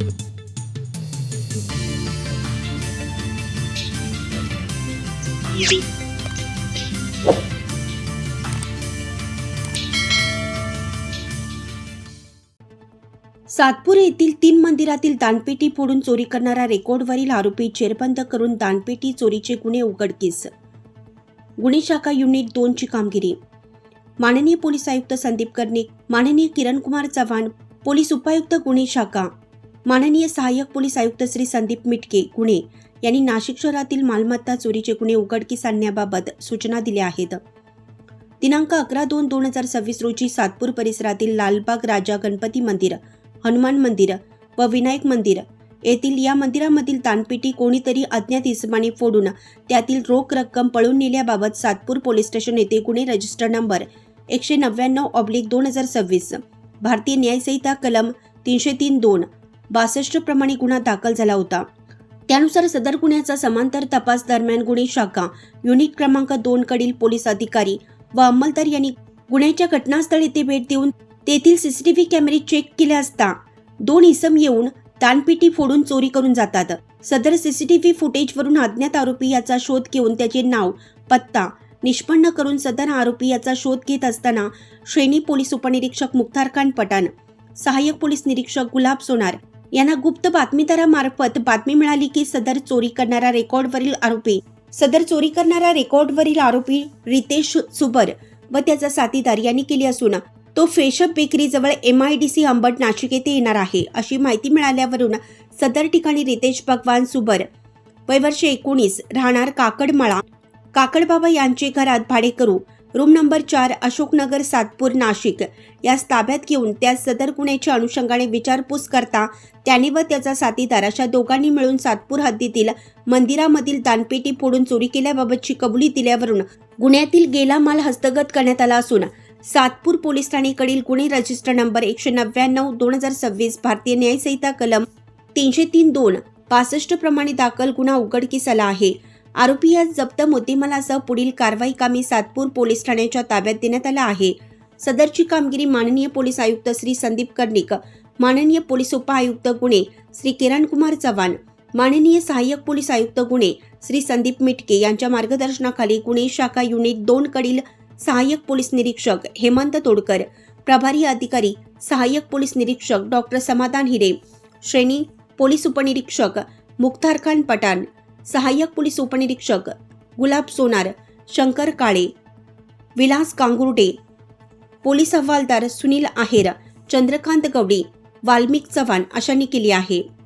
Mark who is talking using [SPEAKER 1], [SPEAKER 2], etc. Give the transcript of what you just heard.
[SPEAKER 1] सातपूर येथील 3 मंदिरातील दानपेटी फोडून चोरी करणारा रेकॉर्डवरील आरोपी जेरबंद करून दानपेटी चोरीचे गुन्हे उघडकीस. गुन्हे शाखा युनिट 2 ची कामगिरी. माननीय पोलीस आयुक्त संदीप कर्णिक, माननीय किरणकुमार चव्हाण, पोलीस उपायुक्त गुन्हे शाखा, माननीय सहाय्यक पोलीस आयुक्त श्री संदीप मिटके गुन्हे यांनी नाशिक शहरातील मालमत्ता चोरीचे गुन्हे उघडकीस आणण्याबाबत सूचना दिल्या आहेत. दिनांक 11/2/2026 रोजी सातपूर परिसरातील लालबाग राजा गणपती मंदिर, हनुमान मंदिर व विनायक मंदिर येथील या मंदिरामधील दानपेटी कोणीतरी अज्ञात इसमाने फोडून त्यातील रोख रक्कम पळून नेल्याबाबत सातपूर पोलीस स्टेशन येथे गुन्हे रजिस्टर नंबर 199/2026 भारतीय न्यायसंहिता कलम 303(2) 62 प्रमाणे गुन्हा दाखल झाला होता. त्यानुसार सदर गुन्ह्याचा समांतर तपास दरम्यान गुन्हे शाखा युनिट क्रमांक 2 कडील पोलीस अधिकारी व अंमलदार यांनी गुन्ह्याच्या घटनास्थळी येथे भेट देऊन तेथील सीसीटीव्ही कॅमेरे चेक केले असता 2 इसम येऊन दानपेटी फोडून चोरी करून जातात. सदर सीसीटीव्ही फुटेजवरून अज्ञात आरोपी याचा शोध घेऊन त्याचे नाव, पत्ता निष्पन्न करून सदर आरोपी याचा शोध घेत असताना श्रेणी पोलीस उपनिरीक्षक मुख्तार खान पठाण, सहाय्यक पोलीस निरीक्षक गुलाब सोनार यांना गुप्त बातमीदारामार्फत बातमी मिळाली की सदर चोरी करणारा रेकॉर्डवरील आरोपी रितेश सुबर व त्याचा साथीदार यांनी केली असून तो फेशप बेकरी जवळ MIDC अंबट नाशिक येथे येणार आहे. अशी माहिती मिळाल्यावरून सदर ठिकाणी रितेश भगवान सुबर वय वर्ष 19 राहणार काकडमळा काकडबाबा यांचे घरात भाडेकरू रूम नंबर 4 अशोकनगर सातपूर नाशिक यास ताब्यात घेऊन त्या सदर गुन्ह्याच्या अनुषंगाने विचारपूस करता त्याने व त्याचा साथीदार अशा दोघांनी मिळून सातपूर हद्दीतील मंदिरामधील दानपेटी फोडून चोरी केल्याबाबतची कबुली दिल्यावरून गुन्ह्यातील गेला माल हस्तगत करण्यात आला असून सातपूर पोलीस ठाणेकडील गुन्हे रजिस्टर नंबर 199/2026 भारतीय न्यायसंहिता कलम 303(2) 62 प्रमाणे दाखल गुन्हा उघडकीस आला आहे. आरोपी यास जप्त मुद्देमालासह पुढील कारवाई कामी सातपूर पोलीस ठाण्याच्या ताब्यात देण्यात आला आहे. सदरची कामगिरी माननीय पोलीस आयुक्त श्री संदीप कर्णिक, माननीय पोलीस उपआयुक्त गुन्हे श्री किरणकुमार चव्हाण, माननीय सहाय्यक पोलीस आयुक्त गुन्हे श्री संदीप मिटके यांच्या मार्गदर्शनाखाली गुन्हे शाखा युनिट 2 कडील सहाय्यक पोलीस निरीक्षक हेमंत तोडकर, प्रभारी अधिकारी सहाय्यक पोलीस निरीक्षक डॉक्टर समाधान हिरे, श्रेणी पोलीस उपनिरीक्षक मुख्तार खान पठाण, सहाय्यक पोलीस उपनिरीक्षक गुलाब सोनार, शंकर काळे, विलास गांगुर्डे, पोलीस हवालदार सुनील आहेर, चंद्रकांत गवडी, वाल्मिक चव्हाण अशांनी केली आहे.